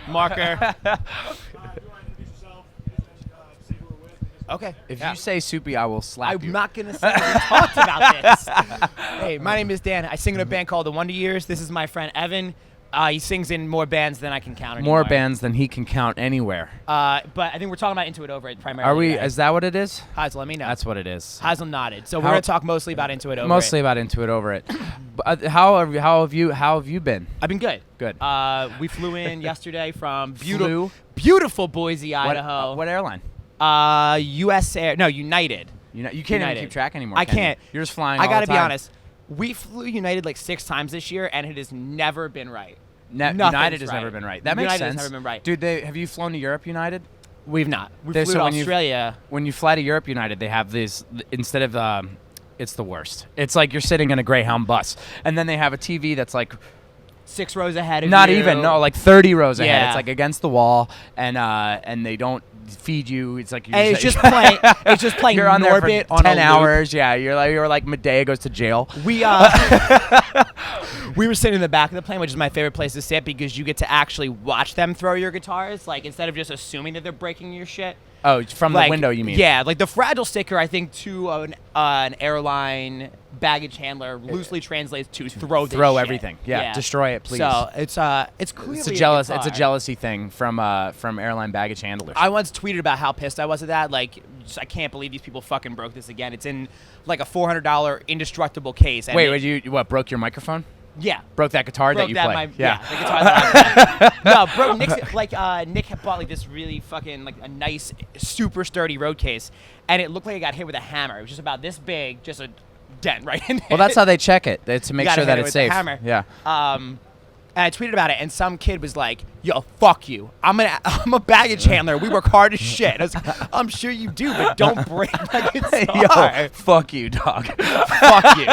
Marker. Okay. If you say Soupy, I will slap you. I'm not going to say we talked about this. Hey, my name is Dan. I sing in a band called The Wonder Years. This is my friend Evan. He sings in more bands than I can count anymore. More bands than he can count anywhere. But I think we're talking about Into It Over It primarily. Are we? Today. Is that what it is? Hazel, let me know. That's what it is. Hazel nodded. So we're going to talk mostly about Into It Over Mostly It. about Into It Over It. How have you been? I've been good. Good. We flew in yesterday from beautiful Boise, Idaho. What airline? U.S. Air. No, United. You can't even keep track anymore. I can't. You're just flying. I got to be honest. We flew United like 6 times this year, and it has never been right. United has never been right. That makes sense. United has never been right. Dude, have you flown to Europe United? We've not. We flew to Australia. When you fly to Europe United, they have this instead of it's the worst. It's like you're sitting in a Greyhound bus, and then they have a TV that's like 6 rows ahead of you. Not even, no, like 30 rows ahead. Yeah. It's like against the wall, and they don't feed you. It's like it's just playing. It's just playing. You're on there for Norbit on 10 a hours. Yeah, you're like Medea goes to jail. We were sitting in the back of the plane, which is my favorite place to sit because you get to actually watch them throw your guitars, like instead of just assuming that they're breaking your shit. Oh, from the window, you mean? Yeah, like the fragile sticker, I think, to an airline baggage handler loosely translates to throw everything. Yeah, destroy it, please. So it's clearly it's a jealousy thing from airline baggage handlers. I once tweeted about how pissed I was at that. Like, I can't believe these people fucking broke this again. It's in like a $400 indestructible case. And Wait, you broke your microphone? Yeah. Broke that guitar that you play? The guitar that I play. No, bro, Nick had bought like this really fucking like a nice, super sturdy road case, and it looked like it got hit with a hammer. It was just about this big, just a dent right in it. Well, that's how they check it, to make sure that it's safe. Hammer. Yeah. And I tweeted about it, and some kid was like, "Yo, fuck you! I'm a baggage handler. We work hard as shit." And I was like, "I'm sure you do, but don't break my guitar." Yo, fuck you, dog. Fuck you.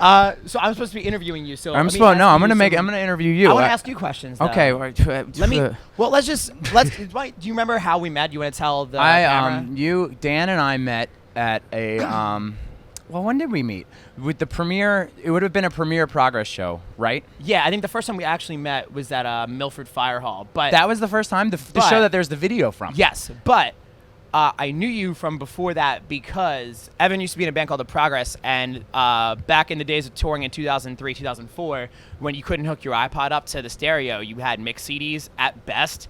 So I'm supposed to be interviewing you. So I'm gonna interview you. I want to ask you questions. Though. Okay. Let's. Do you remember how we met? You want to tell the camera? Dan and I met at a well, when did we meet? With the premiere, it would have been a premiere progress show, right? Yeah, I think the first time we actually met was at Milford Fire Hall. But that was the first time, the show that there's the video from. Yes, but I knew you from before that because Evan used to be in a band called The Progress, and back in the days of touring in 2003, 2004, when you couldn't hook your iPod up to the stereo, you had mix CDs at best.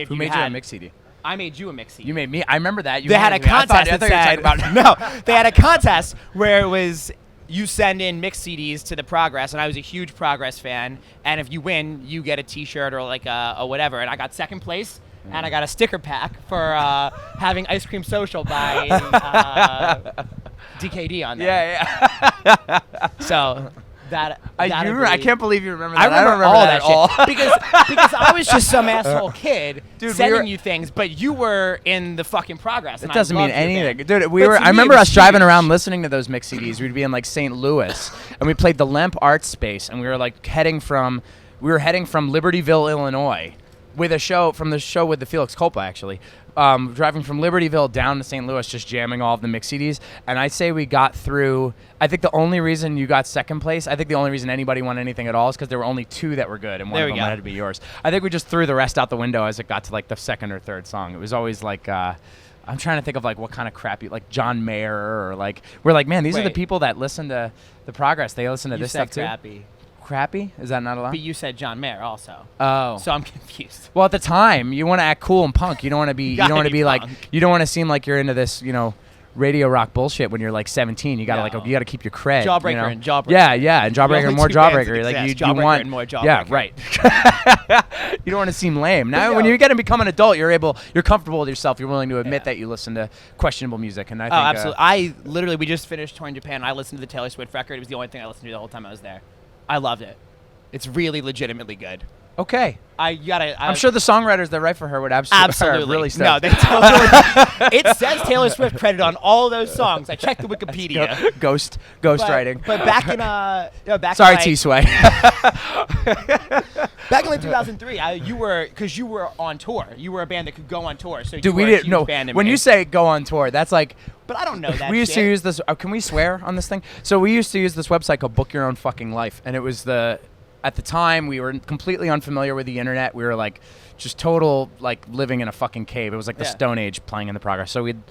Who made you a mix CD? I made you a mix CD. You made me. I remember that. They had a contest that said, no, they had a contest where it was you send in mix CDs to The Progress, and I was a huge Progress fan, and if you win, you get a T-shirt or like a whatever, and I got second place. And I got a sticker pack for having Ice Cream Social by DKD on there. Yeah. So I can't believe you remember that. I don't remember all that at all. because I was just some asshole kid sending you things, but you were in the fucking Progress. It doesn't mean anything, dude. I me, remember us driving around listening to those mix CDs. We'd be in like St. Louis, and we played the Lemp Art Space, and we were like heading from Libertyville, Illinois. With the show with the Felix Culpa, actually. Driving from Libertyville down to St. Louis, just jamming all of the mix CDs. And I'd say we got through, I think the only reason you got second place, I think the only reason anybody won anything at all is because there were only 2 that were good, and one of them had to be yours. I think we just threw the rest out the window as it got to like the second or third song. It was always like, I'm trying to think of like what kind of crappy, like John Mayer, or like, we're like, man, these are the people that listen to The Progress. They listen to this stuff too. Crappy? Is that not allowed? But you said John Mayer also. Oh. So I'm confused. Well, at the time, you want to act cool and punk. You don't want to be. You don't want to be like. You don't want to seem like you're into this, radio rock bullshit when you're like 17. You gotta you gotta keep your cred. Jawbreaker and Jawbreaker. Yeah, and Jawbreaker and more Jawbreaker. Like you want and more Jawbreaker. Yeah, right. You don't want to seem lame. Now, when you get to become an adult, you're comfortable with yourself. You're willing to admit that you listen to questionable music, and I think. Absolutely. We just finished touring Japan. I listened to the Taylor Swift record. It was the only thing I listened to the whole time I was there. I loved it. It's really legitimately good. Okay. I'm sure the songwriters that write for her would absolutely really stoked. No, they totally. It says Taylor Swift credit on all those songs. I checked the Wikipedia. Ghost writing. But back in sorry, T-Sway. Back in like 2003, you were on tour. You were a band that could go on tour. So dude, we didn't. No, when you say go on tour, that's like. But I don't know that. We used to use this. Can we swear on this thing? So we used to use this website called Book Your Own Fucking Life, and it was at the time we were completely unfamiliar with the internet. We were like just total like living in a fucking cave. It was like the Stone Age playing in the progress. So we'd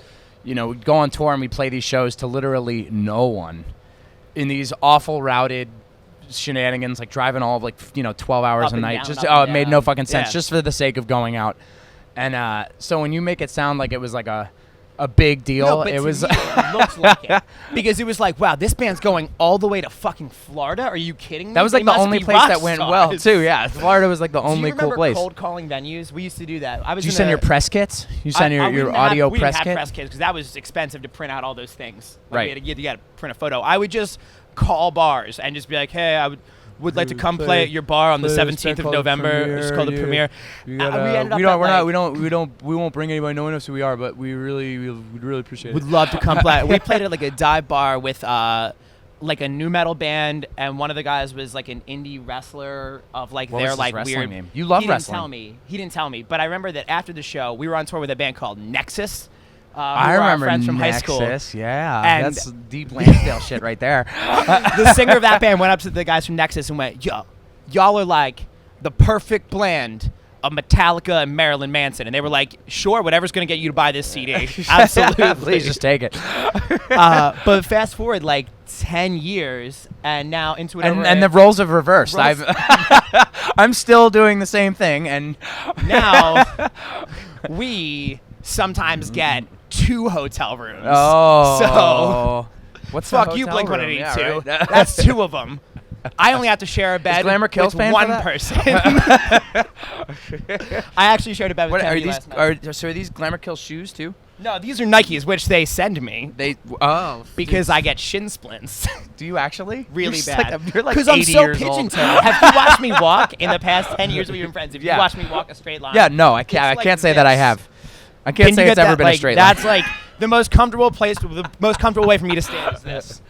go on tour and we'd play these shows to literally no one in these awful routed shenanigans, like driving all of 12 hours a night. Just it made no fucking sense, just for the sake of going out. And so when you make it sound like it was like a big deal, no, but it was. Me, it looks like it, because it was like, wow, this band's going all the way to fucking Florida. Are you kidding me? That was like They the must only be place rock that went stars. well too. Yeah, Florida was like the only cool place. Cold calling venues? We used to do that. Did you send your press kits? You send your audio we press didn't kit? have press kits because that was expensive to print out all those things. Like, Right. You got to print a photo. I would just call bars and just be like, hey, I would like to come play at your bar on the 17th of November. It's called the premiere. We won't bring anybody knowing us who we are, but we'd really appreciate would love to come play. We played at like a dive bar with like a new metal band, and one of the guys was like an indie wrestler of like What their was his like wrestling weird name? You love he wrestling. He didn't tell me, but I remember that after the show we were on tour with a band called Nexus. I who were our remember friends from Nexus. high school. Yeah, And- that's deep Lansdale shit right there. The singer of that band went up to the guys from Nexus and went, "Yo, y'all are like the perfect blend of Metallica and Marilyn Manson." And they were like, "Sure, whatever's gonna get you to buy this CD, absolutely." Please just take it. But fast forward like 10 years, and now into it. And the roles have reversed. I'm still doing the same thing, and now we sometimes get 2 hotel rooms. so what's the fuck you, hotel room? Blink-182? Yeah, right. That's 2 of them. I only have to share a bed Glamour Kills with paying one for that? person. I actually shared a bed with what are Kennedy these? last night. Are these Glamour Kills shoes too? No, these are Nikes, which they send me because I get shin splints. Do you actually? Really You're bad. You're like Because I'm 80 so years old. pigeon-toed. Have you watched me walk in the past 10 years we've been friends? Have you Yeah. watched me walk a straight line? Yeah, no, I can't. It's I like can't say that I this. have. I can't say it's ever been a straight line. That's like the most comfortable place, the most comfortable way for me to stand is this.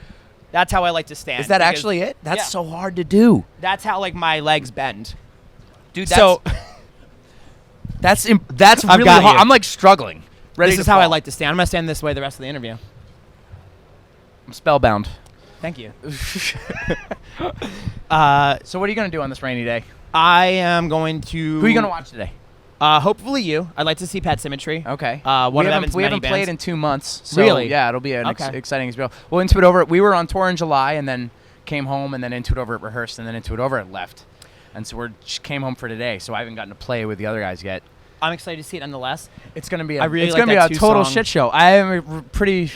That's how I like to stand. Is that because actually it? That's yeah. so hard to do, That's how like my legs bend. dude. So That's really I've got hard. you. I'm like struggling. Ready this to is how I fall. like to stand. I'm gonna stand this way the rest of the interview. I'm spellbound. Thank you. So what are you gonna do on this rainy day? I am going to. Who are you gonna watch today? Hopefully you. I'd like to see Pet Symmetry. Okay. One of Evan's we many haven't bands. played in 2 months. So Really? Yeah, it'll be an Okay. exciting experience. Well, Into It Over. We were on tour in July and then came home, and then Into It Over it rehearsed, and then Into It Over it left, and so we just came home for today. So I haven't gotten to play with the other guys yet. I'm excited to see it nonetheless. It's gonna be. I really it's like gonna that be a total song. shit show. I am pretty.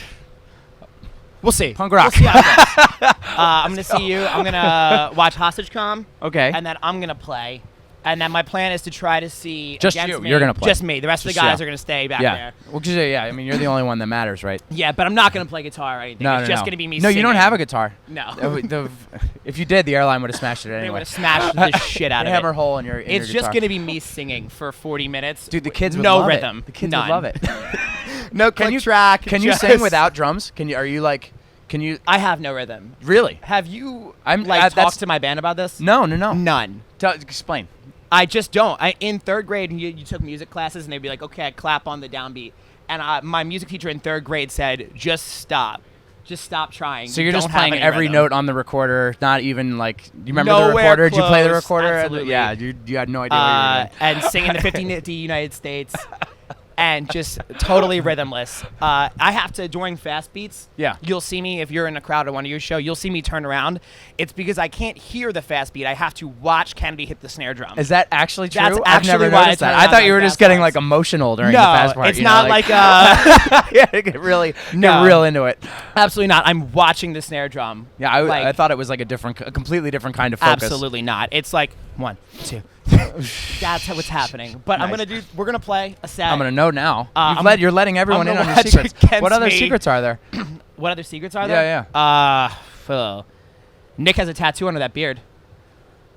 We'll see. Punk rock. We'll see how it goes. I'm gonna see you. I'm gonna watch Hostage Com, Okay. and then I'm gonna play. And then my plan is to try to see Just against you. me. You're gonna play. Just me. The rest of the Just guys you. are gonna stay back yeah. there. Well, 'cause, yeah. I mean, you're the only one that matters, right? Yeah, but I'm not gonna play guitar or anything. No, it's no, just no. gonna be me. No, you don't singing. have a guitar. No. If you did, the airline would have smashed it They anyway. would have smashed the shit out of hammer it. hole in your. It's just gonna be me singing for 40 minutes. Dude, the kids would no love rhythm. it. The kids None. would love it. No Can click you track. Can you just- sing without drums? Can you? Are you like? Can you? I have no rhythm. Really? Have you I'm- like that's- talked to my band about this? No. None. Explain. I just don't. In 3rd grade, you took music classes, and they'd be like, okay, clap on the downbeat. And my music teacher in 3rd grade said, just stop. Just stop trying. So You you're just don't have playing any every rhythm. note on the recorder, not even like. You remember the Nowhere recorder? Did you play the close, recorder? absolutely. Yeah. You had no idea what you were doing. And singing the 50 United States. And just totally rhythmless. I have to, during fast beats, Yeah. you'll see me, if you're in a crowd at one of your show, you'll see me turn around. It's because I can't hear the fast beat. I have to watch Kennedy hit the snare drum. Is that actually true? That's I've never actually why I noticed turn that. I around thought you on were just fast getting parts. like emotional during No, the fast part. it's you know, not like yeah, get No. real into it. absolutely not. I'm watching the snare drum. Yeah, I Like, thought it was like a completely different kind of focus. absolutely not. It's like 1, 2. That's what's happening. But Nice. we're gonna play a set. I'm gonna know now. I'm- You're letting everyone I'm in on gonna your watch secrets. against What other me. secrets are there? What other secrets are there? Yeah. Nick has a tattoo under that beard.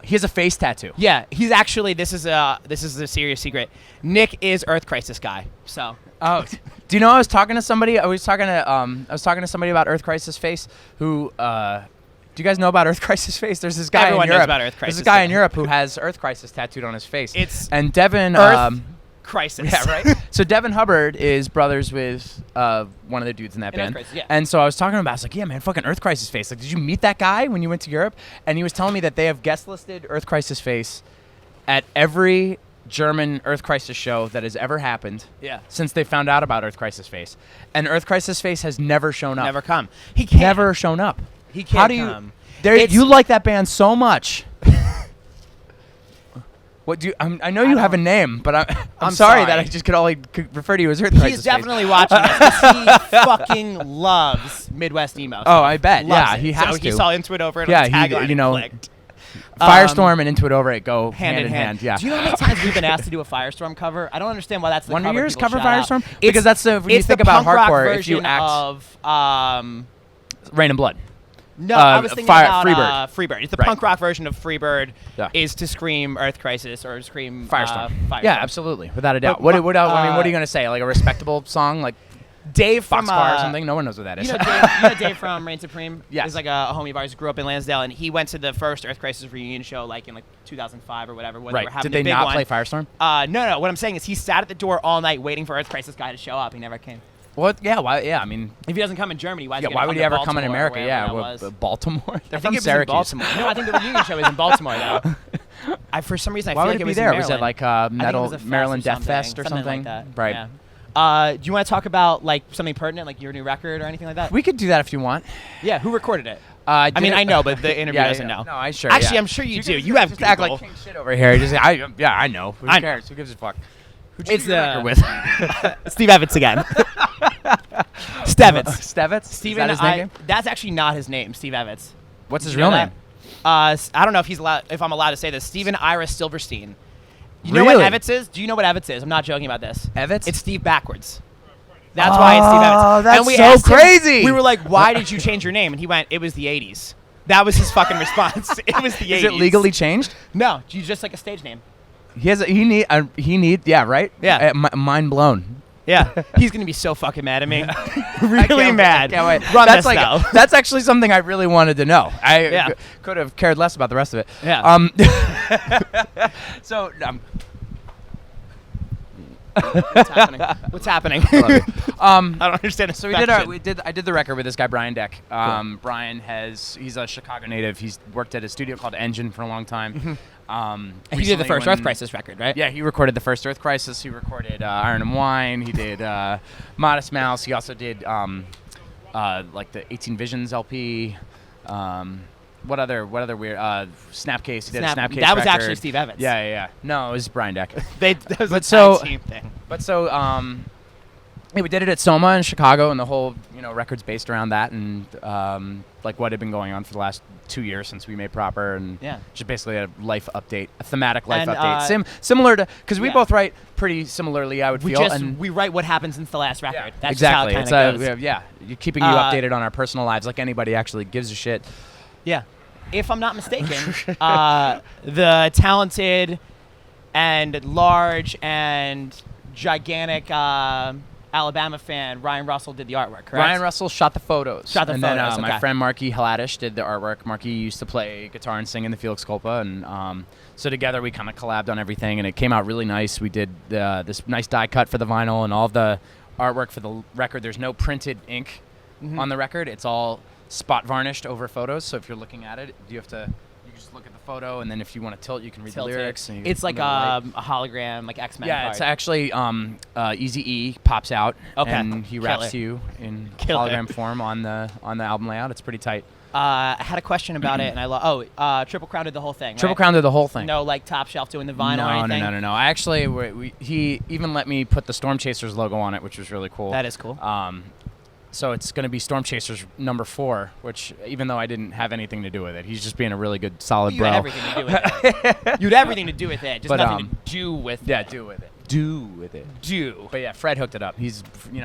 He has a face tattoo. Yeah, he's actually. This is a serious secret. Nick is Earth Crisis guy. So. Oh, do you know I was talking to somebody? I was talking to somebody about Earth Crisis Face. Who? Do you guys know about Earth Crisis Face? There's this guy Everyone in knows Europe. about Earth There's Crisis this guy in Face. Europe who has Earth Crisis tattooed on his face. It's and Devin. Earth Crisis. Yeah, right. So Devin Hubbard is brothers with one of the dudes in that In Earth band. Crisis, yeah. And so I was talking to him about, I was like, yeah, man, fucking Earth Crisis Face. Like, did you meet that guy when you went to Europe? And he was telling me that they have guest listed Earth Crisis Face at every German Earth Crisis show that has ever happened. Yeah. Since they found out about Earth Crisis Face. And Earth Crisis Face has never shown up. Never come. He can't. Never shown up. He can't How do you? come. You like that band so much. What do you? I know you have a name, but I'm sorry that I just could refer to you as Earth Crisis. He's definitely watching this 'cause he fucking loves Midwest emo. Oh, I bet. Loves Yeah, it. he has so to. he saw Into It Over It Yeah, on the tagline. you know, and clicked. Firestorm and Into It Over It go Hand in hand. Yeah. Do you know how many times we've been asked to do a Firestorm cover? I don't understand why that's the Wonder cover Years people cover shout out. Firestorm? Because that's when you think about punk rock hardcore, if you version act of Rain and Blood. no, I was thinking about Freebird. Freebird. It's the Right. punk rock version of Freebird. Yeah. Is to scream Earth Crisis or scream Firestorm. Firestorm. Yeah, absolutely, without a doubt. But What I mean, what are you gonna say? Like a respectable song, like Dave from Foxcar or something? No one knows what that is. You know Dave from Reign Supreme? Yes. He's like a homie of ours who grew up in Lansdale, and he went to the first Earth Crisis reunion show like in 2005 or whatever. When they were Right. having Did the they big not one. play Firestorm? No. What I'm saying is he sat at the door all night waiting for Earth Crisis guy to show up. He never came. What? Yeah. Why? Yeah. I mean, If he doesn't come in Germany, why? Is yeah. he Why gonna would he to ever come in Baltimore or America? wherever Yeah. that was? Baltimore. They're I from think it was Syracuse. in Baltimore. No, I think the reunion show was in Baltimore though. For some reason I Why feel would like it be was there? in Was it Maryland. like I think it Metal was a fest Maryland or Death Fest or something? like that. Right. Yeah. Do you want to talk about like something pertinent, like your new record or anything like that? We could do that if you want. Yeah. Who recorded it? I I know, but the interview doesn't know. No, I sure. Actually, yeah. I'm sure you do. Just- You have just act Google. like king shit over here. Just say, I know. Who I know. cares? Who gives a fuck? Who'd It's do your the- record with? Steve Evans again. Stevitz. Stevitz? Steven, Is that his name? that's actually not his name, Steve Evans. What's his You know real that? name? I don't know if I'm allowed to say this. Stephen Iris Silverstein. You know what Really? Evans is? Do you know what Evans is? I'm not joking about this. Evans? It's Steve backwards. That's why it's Steve Evans. Oh, that's we so asked him- crazy. we were like, why did you change your name? And he went, it was the 80s. That was his fucking response. It was the 80s. Is it legally changed? No, you just like a stage name. He need yeah, right? Yeah. Mind blown. Yeah, he's gonna be so fucking mad at me. I Really can't mad. wait, I can't wait. Run That's this though. that's actually something I really wanted to know. I Yeah. could have cared less about the rest of it. Yeah. So What's happening? What's happening? I love it. I don't understand. The So I did the record with this guy Brian Deck. Brian he's a Chicago native. He's worked at a studio called Engine for a long time. And he did the Recently first when- Earth Crisis record, right? Yeah, he recorded the first Earth Crisis. He recorded Iron and Wine. He did Modest Mouse. He also did like the 18 Visions LP. What other weird Snapcase? He did a Snapcase. That was record. actually Steve Evans. Yeah. No, it was Brian Deck. That was But a so- tag team thing. Yeah, we did it at Soma in Chicago, and the whole record's based around that, and like what had been going on for the last 2 years since we made Proper, and Yeah. just basically a life update, a thematic life And, update, similar to because we yeah. both write pretty similarly, I would feel. And We write what happened since the last record. yeah, That's exactly. just how it kind of goes. Yeah, you're keeping you updated on our personal lives, like anybody actually gives a shit. Yeah. If I'm not mistaken, the talented and large and gigantic Alabama fan Ryan Russell did the artwork, correct? Ryan Russell shot the photos. Shot the and photos, then my okay. friend Marky Haladish did the artwork. Marky used to play guitar and sing in the Felix Culpa, and so together we kind of collabed on everything, and it came out really nice. We did this nice die cut for the vinyl and all of the artwork for the record. There's no printed ink on the record. It's all spot varnished over photos. So if you're looking at it, you just look at the photo, and then if you want to tilt, you can read Tilt the it. lyrics. And you It's can like know the light. a hologram, like X-Men Yeah, card. it's actually Eazy-E pops out, Okay. and he raps Killer. to you in Killer. hologram form on the album layout. It's pretty tight. I had a question about it, and I Triple Crown did the whole thing, Triple right? Crown did the whole thing. No, like Top Shelf doing the vinyl or anything? No. I actually, he even let me put the Storm Chasers logo on it, which was really cool. That is cool. So it's going to be Storm Chasers number 4, which even though I didn't have anything to do with it, he's just being a really good, solid You bro. had everything to do with it. You had everything to do with it, just But, nothing to do with Yeah, it. do with it. Do with it. Do. But yeah, Fred hooked it up. He's,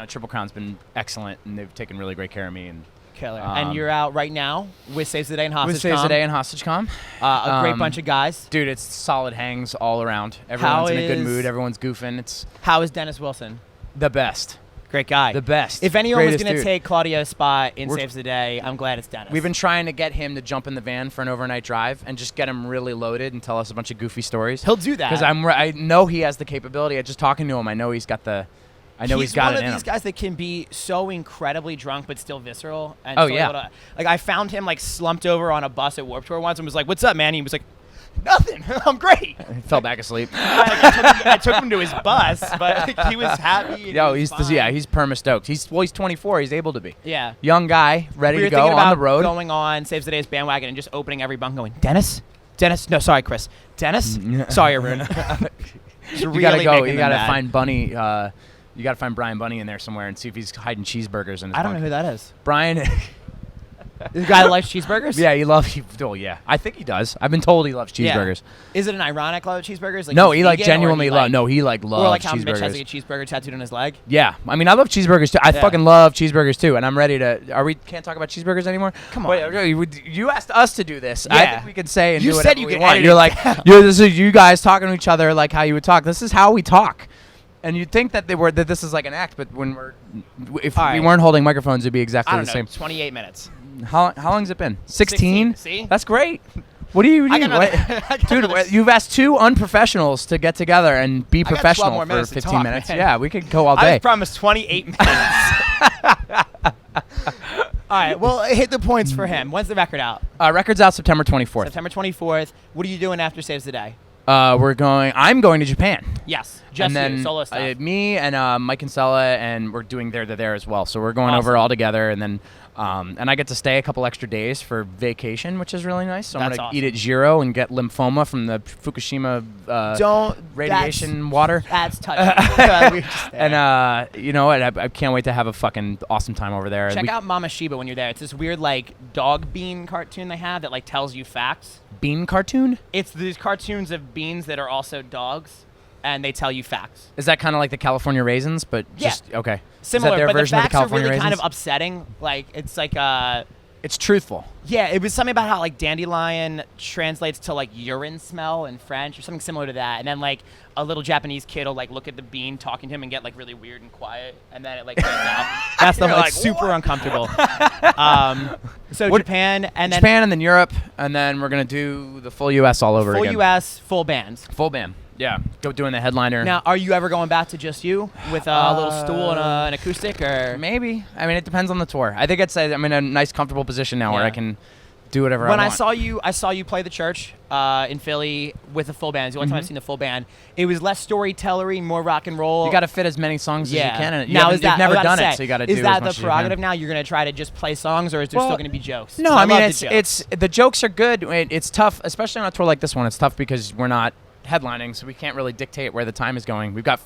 Triple Crown's been excellent, and they've taken really great care of me. And Killer. And you're out right now with Saves the Day and Hostage with Saves the Day and Hostage Com. A great bunch of guys. Dude, it's solid hangs all around. Everyone's in a good mood. Everyone's goofing. It's How is Dennis Wilson? the best. Great guy. The best. If anyone was Greatest going to dude. take Claudio's spot in We're- Saves the Day, I'm glad it's Dennis. We've been trying to get him to jump in the van for an overnight drive and just get him really loaded and tell us a bunch of goofy stories. He'll do that. Because I know he has the capability. Just talking to him, I know he's got the. I know he's got it in him. He's one of these guys that can be so incredibly drunk but still visceral. And Oh, so yeah. able to, like I found him like slumped over on a bus at Warped Tour once and was like, "What's up, man?" And he was like, "Nothing. I'm great." He fell back asleep. I took him to his bus, but he was happy. And Yo, he was fine. he's perma stoked. He's 24. He's able to be. Yeah. Young guy, ready We were to go thinking on about the road. going on Saves the Day's bandwagon and just opening every bunk, going, "Dennis, no, sorry, Chris, Dennis, sorry, Arun." You gotta go. You gotta find Bunny. You gotta find Brian Bunny in there somewhere and see if he's hiding cheeseburgers in his I don't know bunk. who that is. Brian. The guy that likes cheeseburgers? Yeah, yeah. I think he does. I've been told he loves cheeseburgers. Is it an ironic love of cheeseburgers? Like No, he's he like vegan, or genuinely he, loves. No, he like loves or like how Mitch has cheeseburgers. like a cheeseburger tattooed on his leg. Yeah, I mean, I love cheeseburgers too. I Yeah. fucking love cheeseburgers too, and I'm ready to. Are we can't talk about cheeseburgers anymore? Come on. Wait, you asked us to do this. I Yeah. think we can say and You do said whatever you we could want. edit You're it like, down. this is you guys talking to each other like how you would talk. This is how we talk. And you'd think that this is like an act, but if All we right. weren't holding microphones, it'd be exactly I don't the know, same. 28 minutes. How long's it been? 16? See? That's great. What do you I do? got another- I got Dude, another- you've asked two unprofessionals to get together and be got 12 professional more for minutes to 15 talk, minutes. man. Yeah, we could go all I day. was promised 28 minutes. All right, well, hit the points for him. When's the record out? Record's out September 24th. September 24th. What are you doing after Saves the Day? I'm going to Japan. Yes, just and then you, solo stuff. me and Mike Kinsella, and we're doing there as well. So we're going Awesome. over all together, and then and I get to stay a couple extra days for vacation, which is really nice. So I'm That's gonna awesome. eat at Jiro and get lymphoma from the Fukushima Don't radiation water. That's touching. We were just there. And you know what? I can't wait to have a fucking awesome time over there. Check out Mama Shiba when you're there. It's this weird like dog bean cartoon they have that like tells you facts. Bean cartoon. It's these cartoons of beans that are also dogs, and they tell you facts. Is that kind of like the California raisins, but Yeah. just okay? Similar, Is that their but the version of the facts are California really kind raisins? of upsetting. Like it's like It's truthful. yeah, it was something about how like dandelion translates to like urine smell in French or something similar to that, and then like a little Japanese kid will like look at the bean talking to him and get like really weird and quiet, and then it like goes out. That's the You're like like, super uncomfortable. So What- Japan and then Japan and then Europe, and then we're gonna do the full U.S. all over full again. U.S. full bands. Full band. Yeah, go doing the headliner. Now, are you ever going back to just you with a little stool and an acoustic, or Maybe. I mean, it depends on the tour. I think I'm in a nice, comfortable position now where Yeah. I can do whatever when I I want. saw you play the church in Philly with a full band. It's the only time I've seen the full band. It was less storytellery, more rock and roll. You got to fit as many songs as you can. And now you've never done it, so you got to do Is as that much the as you can. prerogative now? You're gonna try to just play songs, or is there Well, still gonna be jokes? No, 'Cause I mean love the jokes. it's the jokes are good. It's tough, especially on a tour like this one. It's tough because we're not headlining, so we can't really dictate where the time is going. We've got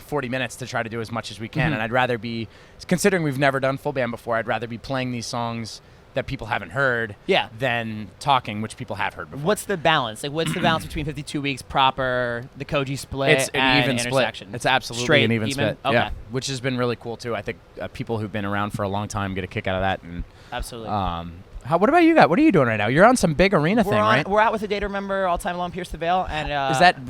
40 minutes to try to do as much as we can, and I'd rather be, considering we've never done full band before, I'd rather be playing these songs that people haven't heard than talking, which people have heard before. What's the balance? Like, what's the balance between 52 weeks proper, the Koji split, It's an and even split. intersection? It's absolutely Straight, an even split. Okay. Yeah, which has been really cool too. I think people who've been around for a long time get a kick out of that. And Absolutely. what about you guys? What are you doing right now? You're on some big arena thing, right? We're out with a Day to Remember, All Time Long, Pierce the Veil, and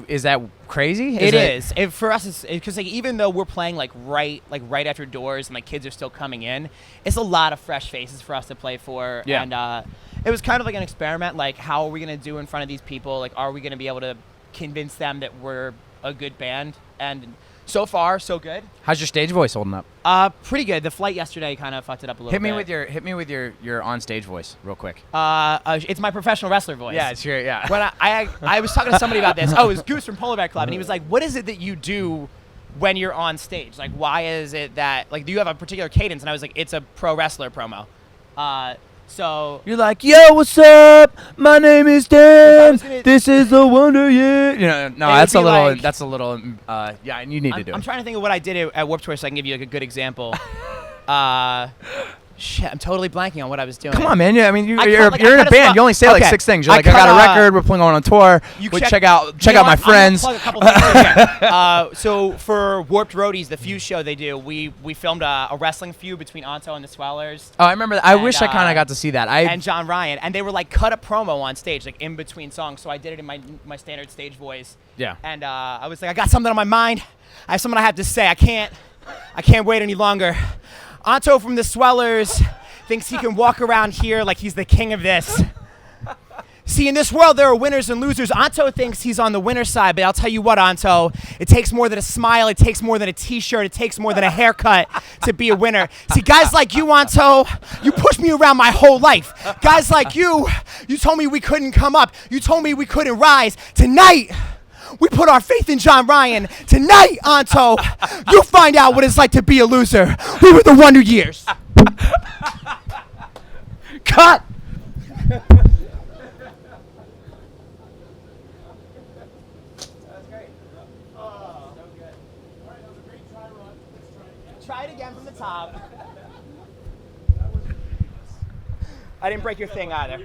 Is that crazy? It is. For us, it's because like even though we're playing like right after doors and like kids are still coming in, it's a lot of fresh faces for us to play for. Yeah. And it was kind of like an experiment. Like, how are we gonna do in front of these people? Like, are we gonna be able to convince them that we're a good band? And so far, so good. How's your stage voice holding up? Pretty good. The flight yesterday kind of fucked it up a little Hit bit. me with your on stage voice real quick. It's my professional wrestler voice. Yeah, it's your yeah. When I was talking to somebody about this. Oh, it was Goose from Polar Bear Club, and he was like, "What is it that you do when you're on stage? Like, why is it that like do you have a particular cadence?" And I was like, "It's a pro wrestler promo." So You're like, yo, what's up? My name is Dan. was gonna- This is the Wonder Year. No, It that's a would be little. like- That's a little. Yeah, and you need to do I'm it. trying to think of what I did at Warped Tour so I can give you like a good example. Shit, I'm totally blanking on what I was doing. Come on, man. Yeah, I mean, you're I in cut a a band. spot- You only say like okay. 6 things. You're I like, I cut, got a record. We're going on tour. You Check out You know my what? friends. I'm gonna plug a couple things here. So for Warped Roadies, the Fuse show they do, we filmed a wrestling feud between Anto and the Swellers Oh, I remember that. I And, wish I kind of got to see that. and John Ryan, and they were like cut a promo on stage, like in between songs. So I did it in my standard stage voice. Yeah. And I was like, I got something on my mind. I have something I have to say. I can't I can't wait any longer. Anto from the Swellers thinks he can walk around here like he's the king of this. See, in this world, there are winners and losers. Anto thinks he's on the winner side, but I'll tell you what, Anto, it takes more than a smile, it takes more than a t-shirt, it takes more than a haircut to be a winner. See, guys like you, Anto, you pushed me around my whole life. Guys like you told me we couldn't come up. You told me we couldn't rise. Tonight, we put our faith in John Ryan. Tonight, Anto, you find out what it's like to be a loser. We were the Wonder Years. Cut! Try it again from the top. I didn't break your thing either.